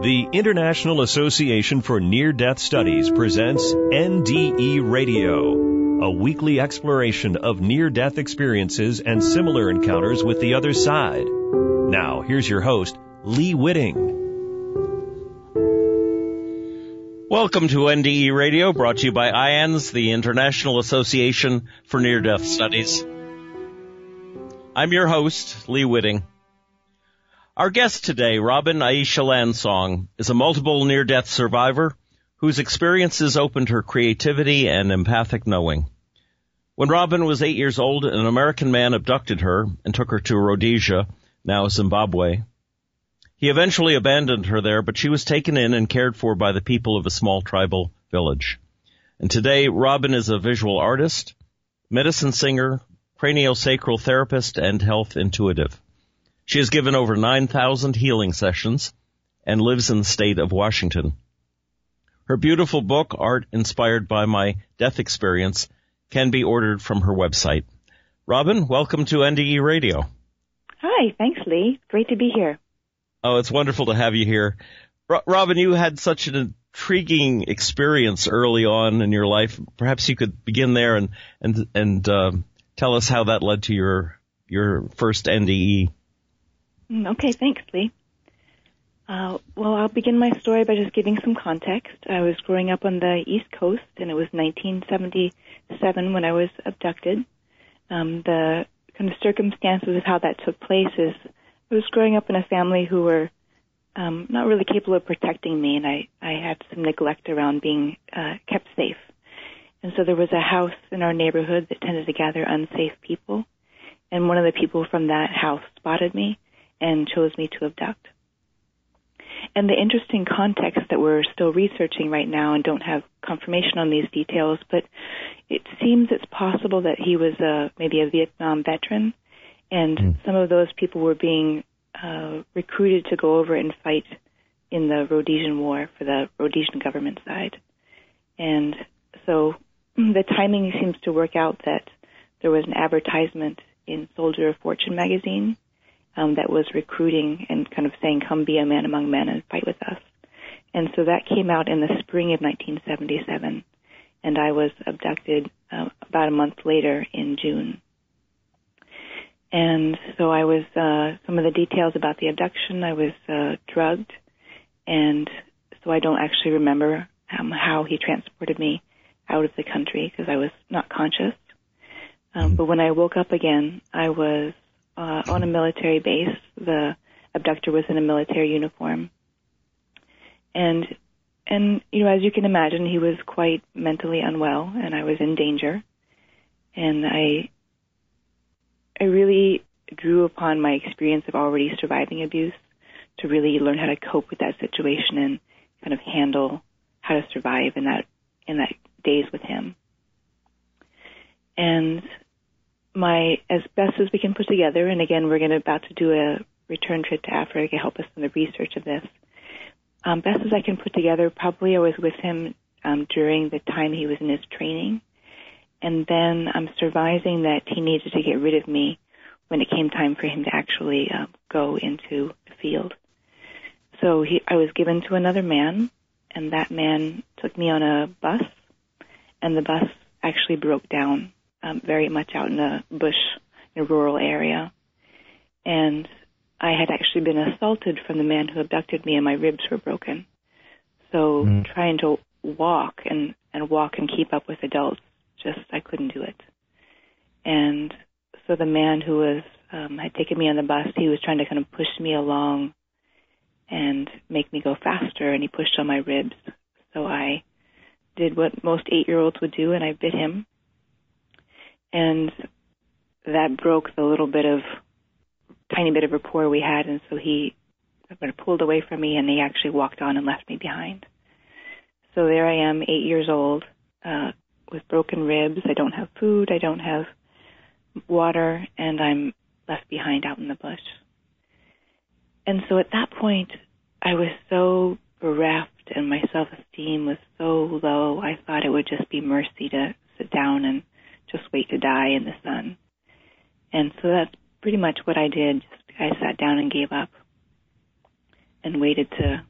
The International Association for Near-Death Studies presents NDE Radio, a weekly exploration of near-death experiences and similar encounters with the other side. Now, here's your host, Lee Witting. Welcome to NDE Radio, brought to you by IANS, the International Association for Near-Death Studies. I'm your host, Lee Witting. Our guest today, Robin Aisha Landsong, is a multiple near-death survivor whose experiences opened her creativity and empathic knowing. When Robin was 8 years old, an American man abducted her and took her to Rhodesia, now Zimbabwe. He eventually abandoned her there, but she was taken in and cared for by the people of a small tribal village. And today, Robin is a visual artist, medicine singer, craniosacral therapist, and health intuitive. She has given over 9,000 healing sessions and lives in the state of Washington. Her beautiful book, Art Inspired by My Death Experience, can be ordered from her website. Robin, welcome to NDE Radio. Hi, thanks, Lee. Great to be here. Oh, it's wonderful to have you here. Robin, you had such an intriguing experience early on in your life. Perhaps you could begin there and tell us how that led to your first NDE. Okay, thanks, Lee. Well, I'll begin my story by just giving some context. I was growing up on the East Coast, and it was 1977 when I was abducted. The kind of circumstances of how that took place is I was growing up in a family who were not really capable of protecting me, and I had some neglect around being kept safe. And so there was a house in our neighborhood that tended to gather unsafe people, and one of the people from that house spotted me and chose me to abduct. And the interesting context that we're still researching right now and don't have confirmation on these details, but it seems it's possible that he was maybe a Vietnam veteran, and some of those people were being recruited to go over and fight in the Rhodesian War for the Rhodesian government side. And so the timing seems to work out that there was an advertisement in Soldier of Fortune magazine that was recruiting and kind of saying, come be a man among men and fight with us. And so that came out in the spring of 1977, and I was abducted about a month later in June. And so I was, some of the details about the abduction, I was drugged, and so I don't actually remember how he transported me out of the country because I was not conscious. But when I woke up again, I was on a military base. The abductor was in a military uniform. And you know, as you can imagine, he was quite mentally unwell, and I was in danger. And I really drew upon my experience of already surviving abuse to really learn how to cope with that situation and kind of handle how to survive in that days with him. And as best as we can put together, and again, we're about to do a return trip to Africa to help us in the research of this. Best as I can put together, probably I was with him during the time he was in his training, and then I'm surmising that he needed to get rid of me when it came time for him to actually go into the field. So I was given to another man, and that man took me on a bus, and the bus actually broke down very much out in a bush, in a rural area. And I had actually been assaulted from the man who abducted me, and my ribs were broken. So trying to walk and keep up with adults, I couldn't do it. And so the man who was had taken me on the bus, he was trying to kind of push me along and make me go faster, and he pushed on my ribs. So I did what most 8-year-olds would do, and I bit him. And that broke the tiny bit of rapport we had, and so he pulled away from me, and he actually walked on and left me behind. So there I am, 8 years old, with broken ribs. I don't have food, I don't have water, and I'm left behind out in the bush. And so at that point, I was so bereft, and my self-esteem was so low, I thought it would just be mercy to sit down and just wait to die in the sun. And so that's pretty much what I did. I sat down and gave up and waited to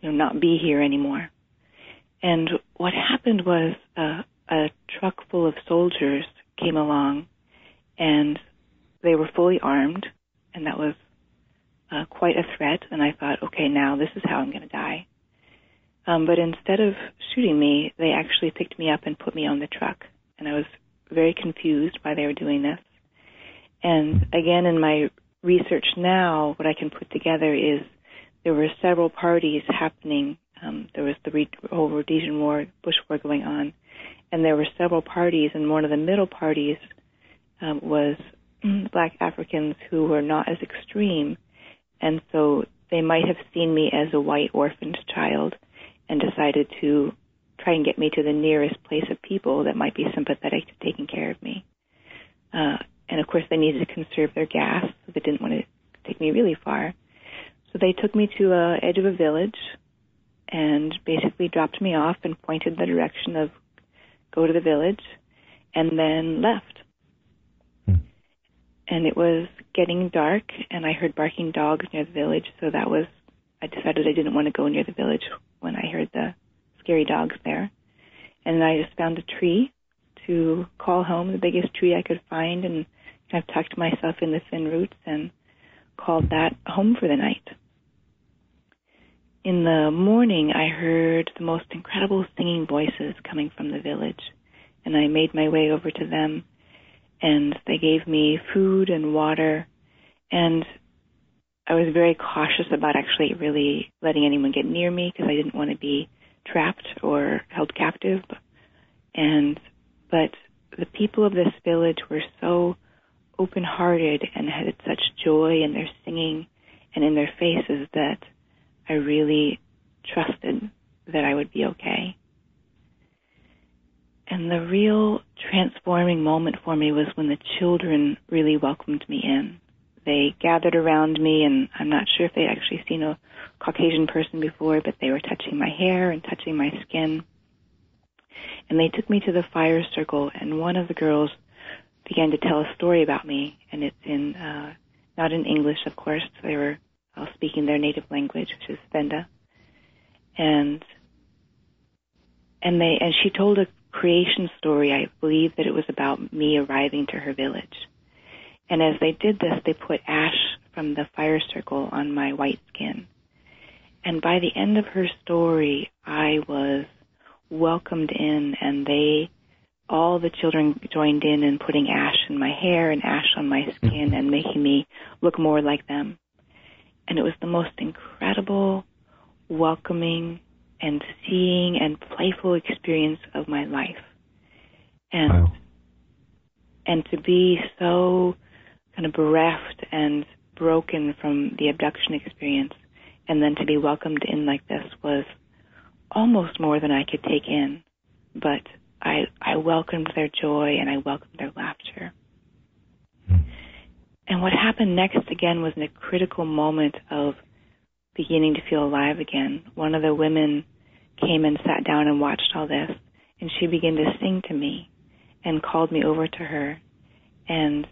not be here anymore. And what happened was a truck full of soldiers came along, and they were fully armed, and that was quite a threat. And I thought, okay, now this is how I'm going to die. But instead of shooting me, they actually picked me up and put me on the truck. And I was very confused why they were doing this. And again, in my research now, what I can put together is there were several parties happening. There was the whole Rhodesian War, Bush War going on, and there were several parties, and one of the middle parties was Black Africans who were not as extreme, and so they might have seen me as a white orphaned child and decided to try and get me to the nearest place of people that might be sympathetic to taking care of me. And of course, they needed to conserve their gas, so they didn't want to take me really far. So they took me to the edge of a village and basically dropped me off and pointed the direction of go to the village, and then left. And it was getting dark, and I heard barking dogs near the village, so I decided I didn't want to go near the village when I heard the scary dogs there. And I just found a tree to call home, the biggest tree I could find, and kind of tucked myself in the thin roots and called that home for the night. In the morning, I heard the most incredible singing voices coming from the village, and I made my way over to them, and they gave me food and water, and I was very cautious about actually really letting anyone get near me because I didn't want to be trapped or held captive. But the people of this village were so open-hearted and had such joy in their singing and in their faces that I really trusted that I would be okay. And the real transforming moment for me was when the children really welcomed me in. They gathered around me, and I'm not sure if they'd actually seen a Caucasian person before, but they were touching my hair and touching my skin. And they took me to the fire circle, and one of the girls began to tell a story about me, and it's in, not in English, of course. They were all speaking their native language, which is Venda. And she told a creation story. I believe that it was about me arriving to her village. And as they did this, they put ash from the fire circle on my white skin. And by the end of her story, I was welcomed in, and all the children joined in putting ash in my hair and ash on my skin and making me look more like them. And it was the most incredible, welcoming, and seeing and playful experience of my life. And wow. And to be so kind of bereft and broken from the abduction experience, and then to be welcomed in like this was almost more than I could take in. But I welcomed their joy and I welcomed their laughter. And what happened next, again, was in a critical moment of beginning to feel alive again. One of the women came and sat down and watched all this, and she began to sing to me and called me over to her. And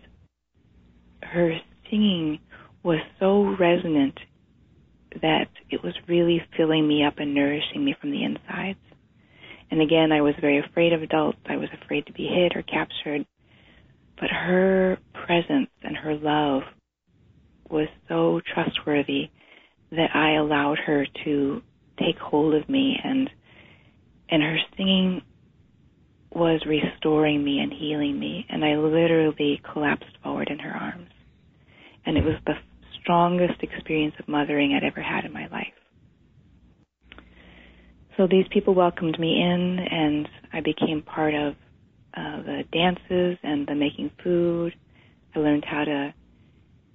her singing was so resonant that it was really filling me up and nourishing me from the insides. And again, I was very afraid of adults. I was afraid to be hit or captured. But her presence and her love was so trustworthy that I allowed her to take hold of me, and her singing was restoring me and healing me, and I literally collapsed forward in her arms. And it was the strongest experience of mothering I'd ever had in my life. So these people welcomed me in, and I became part of the dances and the making food. I learned how to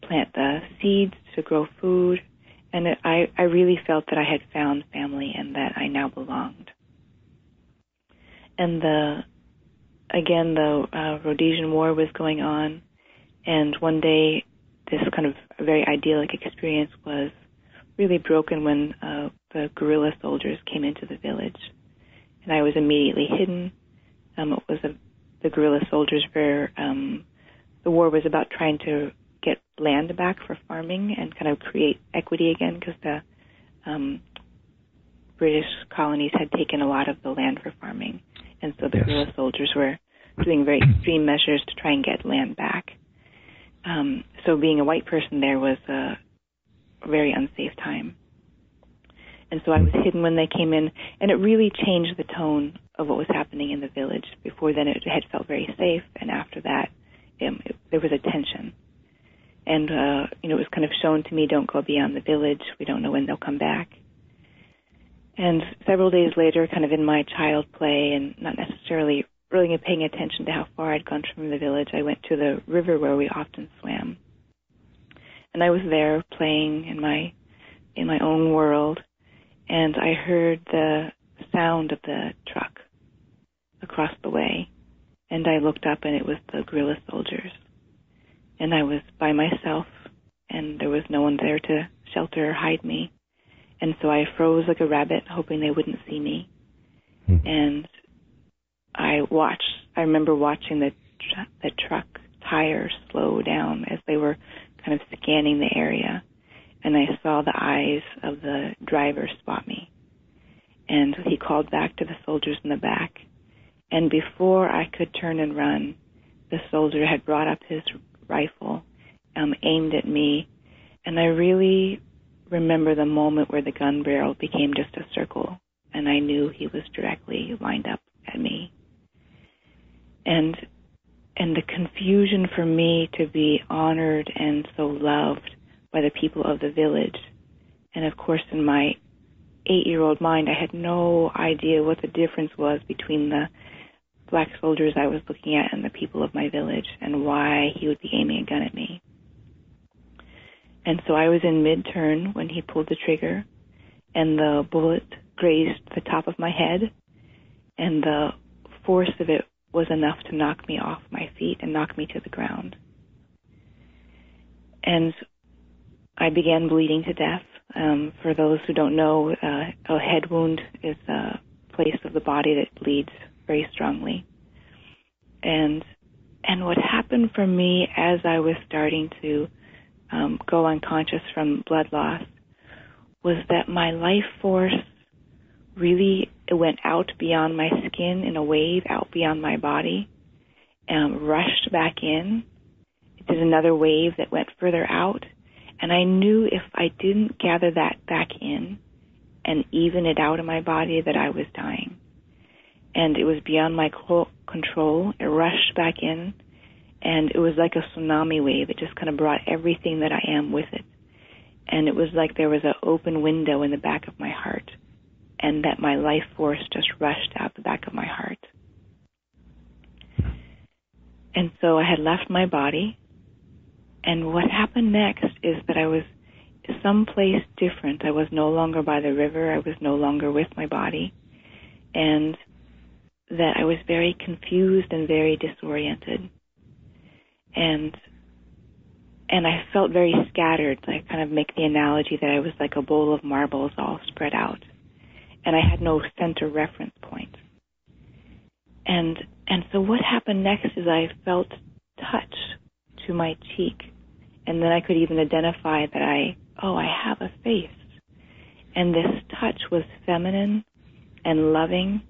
plant the seeds to grow food, and I really felt that I had found family and that I now belonged. And the Rhodesian War was going on, and one day this kind of very idyllic experience was really broken when the guerrilla soldiers came into the village, and I was immediately hidden. The guerrilla soldiers were, the war was about trying to get land back for farming and kind of create equity again, because British colonies had taken a lot of the land for farming, and so the guerrilla soldiers were doing very extreme measures to try and get land back. So being a white person there was a very unsafe time. And so I was hidden when they came in, and it really changed the tone of what was happening in the village. Before then, it had felt very safe, and after that, there was a tension. And, it was kind of shown to me, don't go beyond the village. We don't know when they'll come back. And several days later, kind of in my child play and not necessarily really paying attention to how far I'd gone from the village, I went to the river where we often swam. And I was there playing in my own world, and I heard the sound of the truck across the way. And I looked up, and it was the guerrilla soldiers. And I was by myself, and there was no one there to shelter or hide me. And so I froze like a rabbit, hoping they wouldn't see me. And I remember watching the truck tires slow down as they were kind of scanning the area. And I saw the eyes of the driver spot me. And he called back to the soldiers in the back. And before I could turn and run, the soldier had brought up his rifle, aimed at me. And I really remember the moment where the gun barrel became just a circle, and I knew he was directly lined up at me. And the confusion for me to be honored and so loved by the people of the village. And of course, in my 8-year-old mind, I had no idea what the difference was between the black soldiers I was looking at and the people of my village, and why he would be aiming a gun at me. And so I was in mid-turn when he pulled the trigger, and the bullet grazed the top of my head, and the force of it was enough to knock me off my feet and knock me to the ground. And I began bleeding to death. For those who don't know, a head wound is a place of the body that bleeds very strongly. And what happened for me as I was starting to go unconscious from blood loss was that my life force really went out beyond my skin in a wave, out beyond my body, rushed back in. It did another wave that went further out. And I knew if I didn't gather that back in and even it out of my body, that I was dying. And it was beyond my control. It rushed back in, and it was like a tsunami wave. It just kind of brought everything that I am with it. And it was like there was an open window in the back of my heart, and that my life force just rushed out the back of my heart. And so I had left my body, and what happened next is that I was someplace different. I was no longer by the river. I was no longer with my body, and that I was very confused and very disoriented. And I felt very scattered. I kind of make the analogy that I was like a bowl of marbles all spread out, and I had no center reference point. And so what happened next is I felt touch to my cheek, and then I could even identify that I have a face. And this touch was feminine and loving,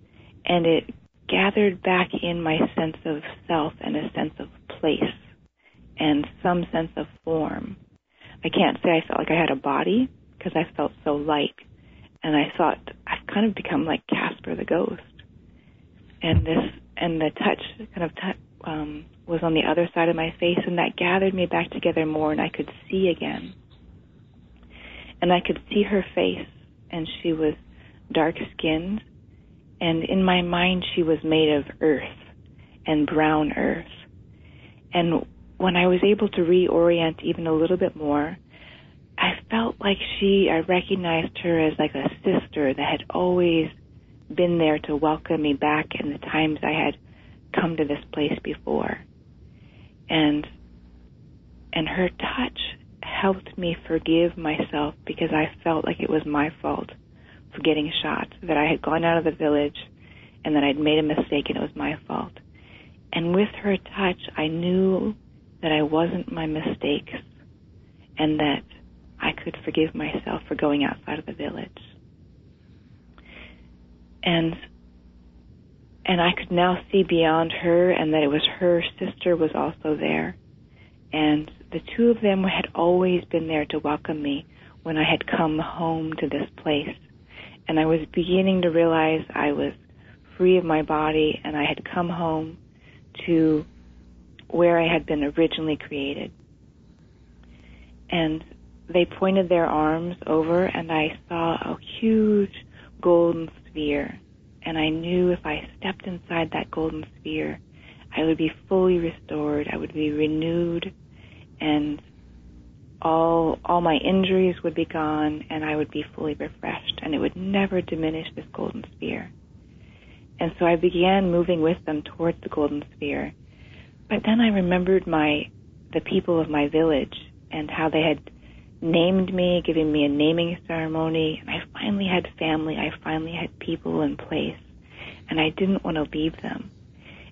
and it gathered back in my sense of self and a sense of place and some sense of form. I can't say I felt like I had a body because I felt so light, and I thought I've kind of become like Casper the ghost. And the touch kind of was on the other side of my face, and that gathered me back together more, and I could see again. And I could see her face, and she was dark-skinned, and in my mind she was made of earth and brown earth. And when I was able to reorient even a little bit more, I felt like I recognized her as like a sister that had always been there to welcome me back in the times I had come to this place before. And her touch helped me forgive myself, because I felt like it was my fault for getting shot, that I had gone out of the village and that I'd made a mistake and it was my fault. And with her touch, I knew that I wasn't my mistakes and that I could forgive myself for going outside of the village. And I could now see beyond her, and that it was her sister was also there. And the two of them had always been there to welcome me when I had come home to this place. And I was beginning to realize I was free of my body, and I had come home to where I had been originally created. And they pointed their arms over, and I saw a huge golden sphere. And I knew if I stepped inside that golden sphere, I would be fully restored, I would be renewed, and all my injuries would be gone, and I would be fully refreshed, and it would never diminish this golden sphere. And so I began moving with them towards the golden sphere. But then I remembered the people of my village and how they had named me, giving me a naming ceremony, and I finally had family, I finally had people in place, and I didn't want to leave them.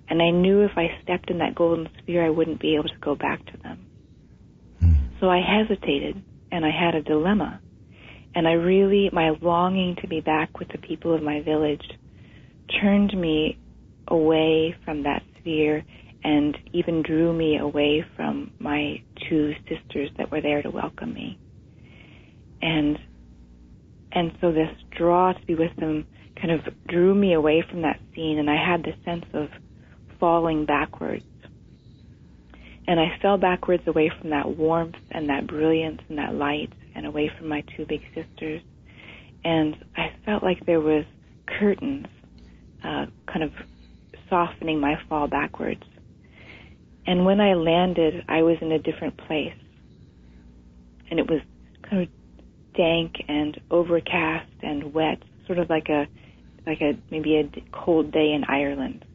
And I knew if I stepped in that golden sphere, I wouldn't be able to go back to them. So I hesitated, and I had a dilemma. And my longing to be back with the people of my village turned me away from that sphere and even drew me away from my two sisters that were there to welcome me. And so this draw to be with them kind of drew me away from that scene, and I had this sense of falling backwards. And I fell backwards away from that warmth and that brilliance and that light, and away from my two big sisters. And I felt like there was curtains kind of softening my fall backwards. And when I landed, I was in a different place. And it was kind of dank and overcast and wet, sort of like maybe a cold day in Ireland.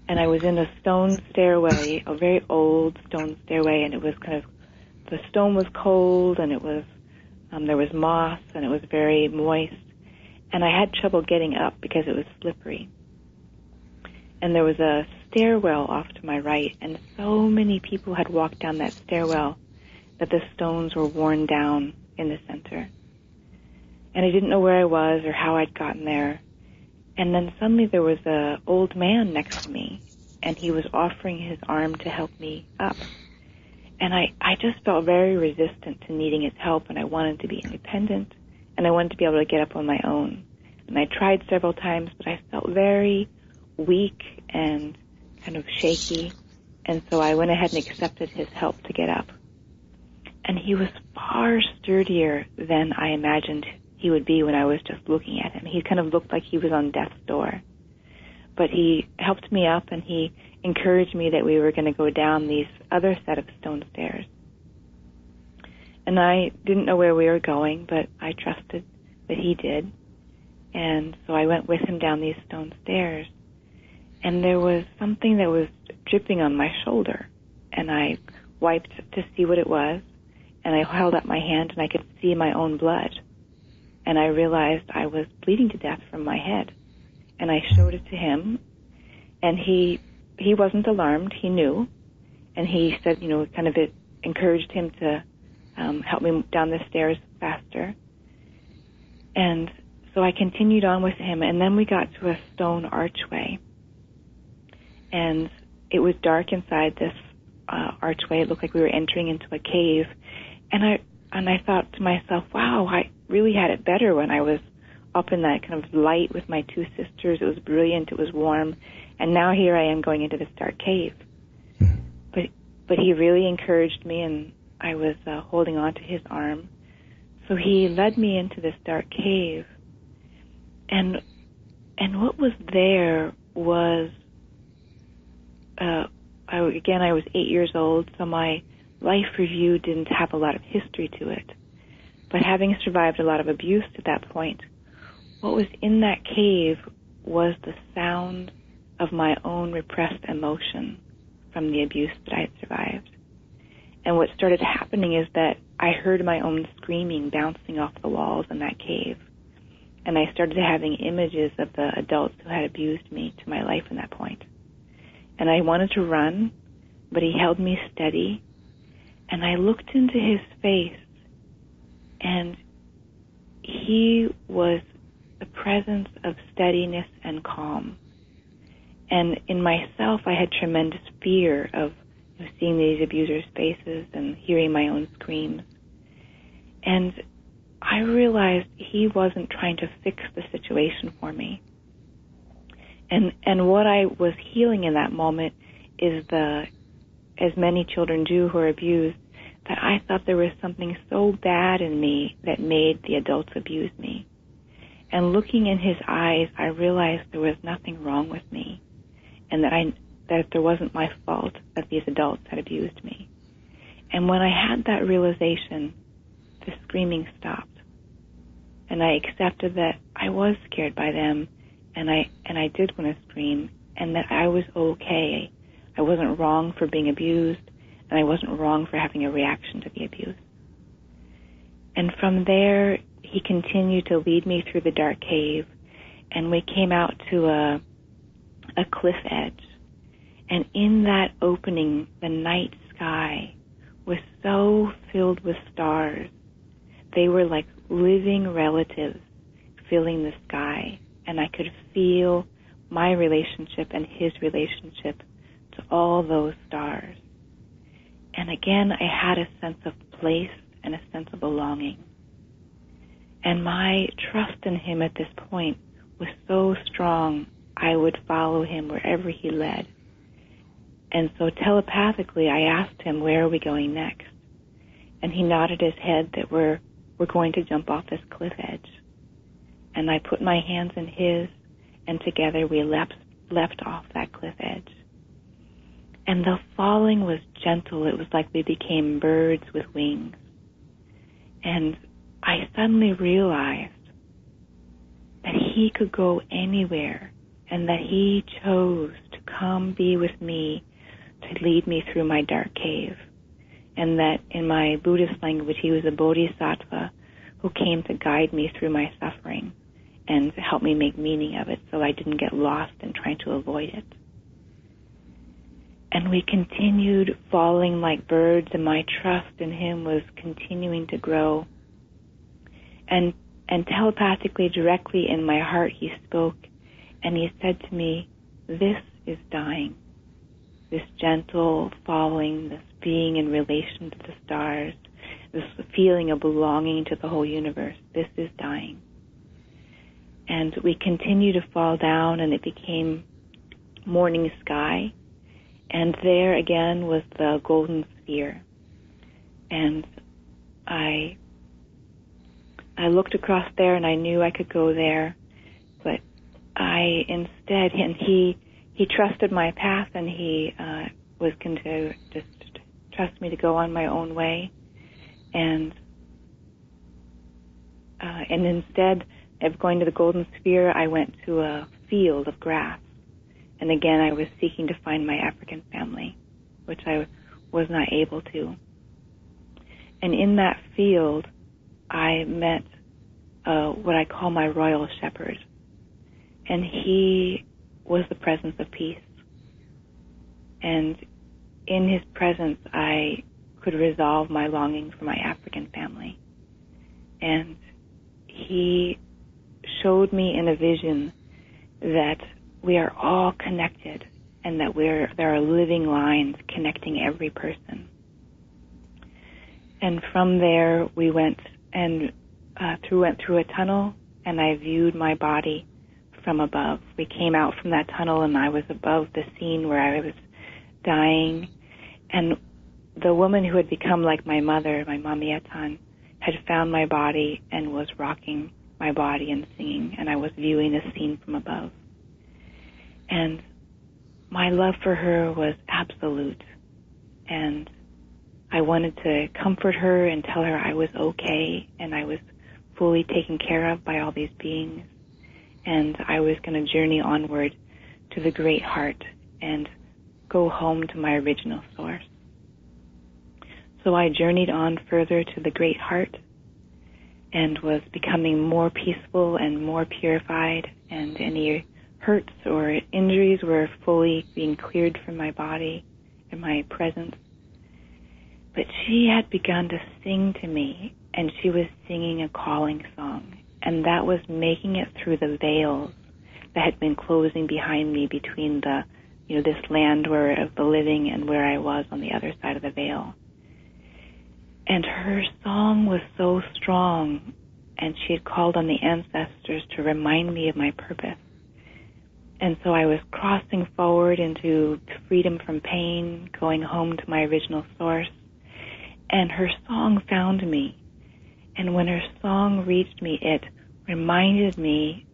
And I was in a stone stairway, a very old stone stairway, and it was the stone was cold, and it was, there was moss, and it was very moist. And I had trouble getting up because it was slippery. And there was a stairwell off to my right, and so many people had walked down that stairwell that the stones were worn down in the center. And I didn't know where I was or how I'd gotten there. And then suddenly there was an old man next to me, and he was offering his arm to help me up. And I just felt very resistant to needing his help, and I wanted to be independent, and I wanted to be able to get up on my own. And I tried several times, but I felt very weak and kind of shaky, and so I went ahead and accepted his help to get up. And he was far sturdier than I imagined he would be when I was just looking at him. He kind of looked like he was on death's door. But he helped me up, and he encouraged me that we were going to go down these other set of stone stairs. And I didn't know where we were going, but I trusted that he did. And so I went with him down these stone stairs. And there was something that was dripping on my shoulder. And I wiped to see what it was. And I held up my hand, and I could see my own blood. And I realized I was bleeding to death from my head. And I showed it to him, and he wasn't alarmed. He knew. And he said, it encouraged him to help me down the stairs faster. And so I continued on with him, and then we got to a stone archway. And it was dark inside this archway. It looked like we were entering into a cave. And I thought to myself, wow, I really had it better when I was up in that kind of light with my two sisters. It was brilliant, it was warm, and now here I am going into this dark cave. But he really encouraged me, and I was holding on to his arm. So he led me into this dark cave, and what was there was, I was 8 years old, so my life review didn't have a lot of history to it. But having survived a lot of abuse at that point, what was in that cave was the sound of my own repressed emotion from the abuse that I had survived. And what started happening is that I heard my own screaming bouncing off the walls in that cave. And I started having images of the adults who had abused me to my life in that point. And I wanted to run, but he held me steady. And I looked into his face, and he was the presence of steadiness and calm. And in myself, I had tremendous fear of seeing these abusers' faces and hearing my own screams. And I realized he wasn't trying to fix the situation for me. And what I was healing in that moment is as many children do who are abused, that I thought there was something so bad in me that made the adults abuse me. And looking in his eyes, I realized there was nothing wrong with me, and that there wasn't my fault that these adults had abused me. And when I had that realization, the screaming stopped. And I accepted that I was scared by them, and I did want to scream, and that I was okay. I wasn't wrong for being abused, and I wasn't wrong for having a reaction to the abuse. And from there, he continued to lead me through the dark cave, and we came out to a cliff edge. And in that opening, the night sky was so filled with stars. They were like living relatives filling the sky, and I could feel my relationship and his relationship to all those stars. And again, I had a sense of place and a sense of belonging. And my trust in him at this point was so strong, I would follow him wherever he led. And so telepathically, I asked him, where are we going next? And he nodded his head that we're going to jump off this cliff edge. And I put my hands in his, and together we leapt off that cliff edge. And the falling was gentle. It was like we became birds with wings. And I suddenly realized that he could go anywhere, and that he chose to come be with me to lead me through my dark cave. And that in my Buddhist language, he was a bodhisattva who came to guide me through my suffering and to help me make meaning of it so I didn't get lost in trying to avoid it. And we continued falling like birds, and my trust in him was continuing to grow. And telepathically, directly in my heart, he spoke, and he said to me, this is dying. This gentle falling, this being in relation to the stars, this feeling of belonging to the whole universe, this is dying. And we continued to fall down, and it became morning sky. And there again was the golden sphere. And I looked across there, and I knew I could go there. But I instead, and he trusted my path, and he was going to just trust me to go on my own way. And instead of going to the golden sphere, I went to a field of grass. And again, I was seeking to find my African family, which I was not able to. And in that field, I met what I call my royal shepherd. And he was the presence of peace. And in his presence, I could resolve my longing for my African family. And he showed me in a vision that we are all connected, and that there are living lines connecting every person. And from there, we went through a tunnel, and I viewed my body from above. We came out from that tunnel, and I was above the scene where I was dying. And the woman who had become like my mother, my Mami Atan, had found my body and was rocking my body and singing, and I was viewing the scene from above. And my love for her was absolute. And I wanted to comfort her and tell her I was okay, and I was fully taken care of by all these beings. And I was going to journey onward to the great heart and go home to my original source. So I journeyed on further to the great heart and was becoming more peaceful and more purified, and any hurts or injuries were fully being cleared from my body and my presence. But she had begun to sing to me, and she was singing a calling song. and that was making it through the veils that had been closing behind me between this land of the living and where I was on the other side of the veil. And her song was so strong, and she had called on the ancestors to remind me of my purpose. And so I was crossing forward into freedom from pain, going home to my original source, and her song found me. And when her song reached me, it reminded me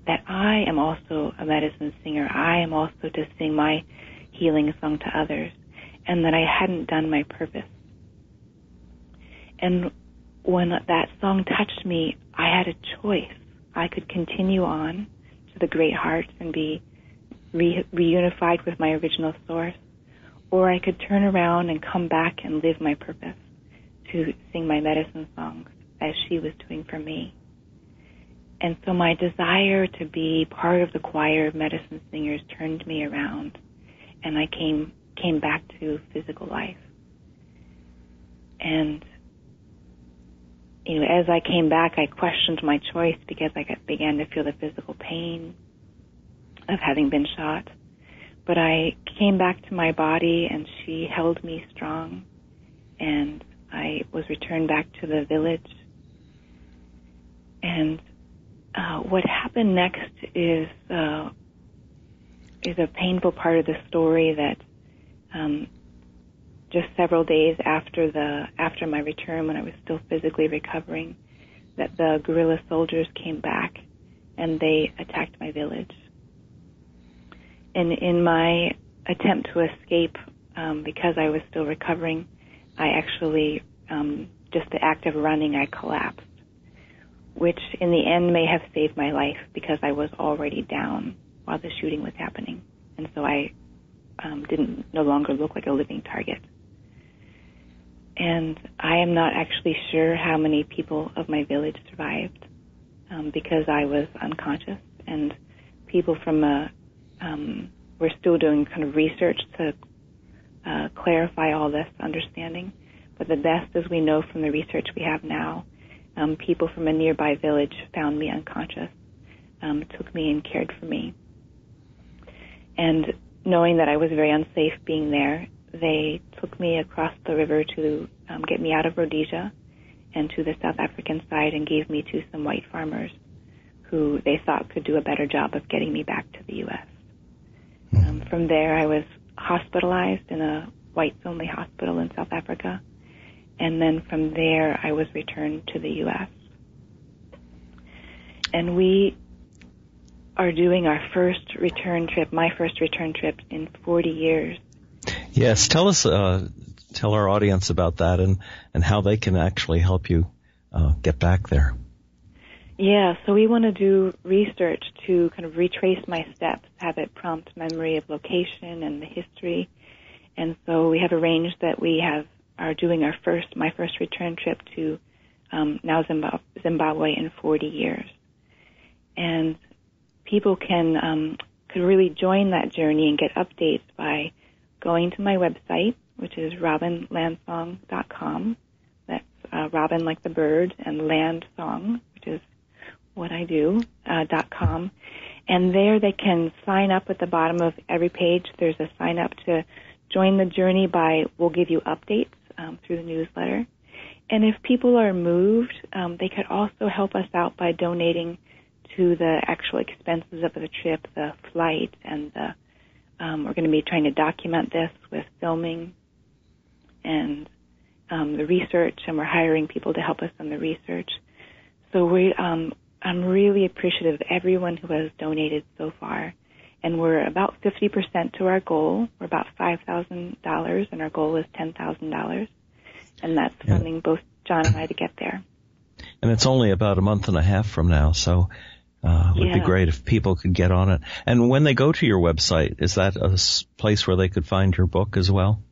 that I am also a medicine singer. I am also to sing my healing song to others, and that I hadn't done my purpose. And when that song touched me, I had a choice. I could continue on to the great hearts and be reunified with my original source, or I could turn around and come back and live my purpose, to sing my medicine songs as she was doing for me. And so my desire to be part of the choir of medicine singers turned me around, and I came back to physical life. And as I came back, I questioned my choice because I began to feel the physical pain of having been shot. But I came back to my body, and she held me strong, and I was returned back to the village. And what happened next is a painful part of the story that just several days after my return, when I was still physically recovering, that the guerrilla soldiers came back and they attacked my village. And in my attempt to escape, because I was still recovering, I actually, just the act of running, I collapsed, which in the end may have saved my life because I was already down while the shooting was happening. And so I no longer look like a living target. And I am not actually sure how many people of my village survived because I was unconscious, and people from we're still doing kind of research to clarify all this understanding. But the best as we know from the research we have now, people from a nearby village found me unconscious, took me and cared for me. And knowing that I was very unsafe being there, they took me across the river to get me out of Rhodesia and to the South African side, and gave me to some white farmers who they thought could do a better job of getting me back to the U.S. From there, I was hospitalized in a whites-only hospital in South Africa, and then from there, I was returned to the U.S. And we are doing our first return trip, my first return trip in 40 years. Yes, tell our audience about that and how they can actually help you get back there. Yeah, so we want to do research to kind of retrace my steps, have it prompt memory of location and the history. And so we have arranged that we are doing my first return trip to now Zimbabwe in 40 years. And people could really join that journey and get updates by going to my website, which is robinlandsong.com. That's Robin like the bird, and Landsong, which is what I do, .com. And there they can sign up at the bottom of every page. There's a sign up to join the journey we'll give you updates through the newsletter. And if people are moved, they could also help us out by donating to the actual expenses of the trip, the flight, and we're going to be trying to document this with filming and the research, and we're hiring people to help us in the research. So I'm really appreciative of everyone who has donated so far, and we're about 50% to our goal. We're about $5,000, and our goal is $10,000, and that's funding both John and I to get there. And it's only about a month and a half from now, so it would be great if people could get on it. And when they go to your website, is that a place where they could find your book as well?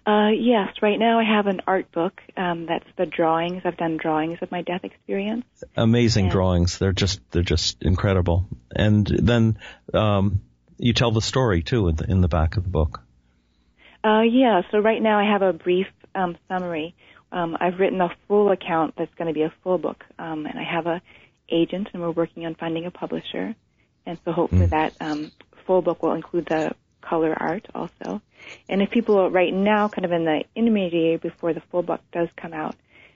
Yes. Right now I have an art book that's the drawings. I've done drawings of my death experience. Amazing drawings. They're just incredible. And then you tell the story, too, in the back of the book. So right now I have a brief summary. I've written a full account that's going to be a full book, and I have a agent, and we're working on finding a publisher. And so hopefully that full book will include the color art also. And if people are right now kind of in the intermediate before the full book does come out,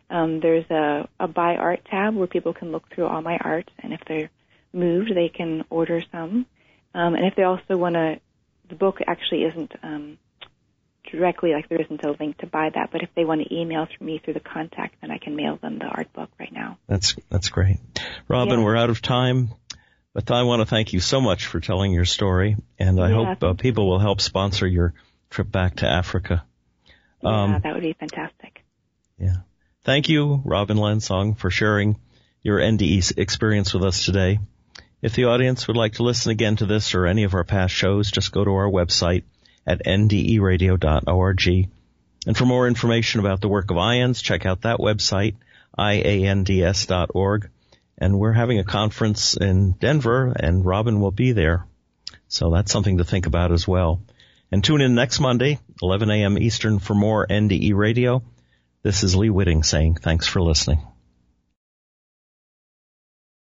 there's a buy art tab where people can look through all my art, and if they're moved, they can order some. And if they also want to, the book actually isn't directly, like there isn't a link to buy that, but if they want to email through me through the contact, then I can mail them the art book right now. That's great. Robin, we're out of time, but I want to thank you so much for telling your story, and I hope people will help sponsor your trip back to Africa. That would be fantastic. Yeah. Thank you, Robin Landsong, for sharing your NDE experience with us today. If the audience would like to listen again to this or any of our past shows, just go to our website at nderadio.org. And for more information about the work of IANDS, check out that website, iands.org. And we're having a conference in Denver, and Robin will be there. So that's something to think about as well. And tune in next Monday, 11 a.m. Eastern, for more NDE Radio. This is Lee Witting saying thanks for listening.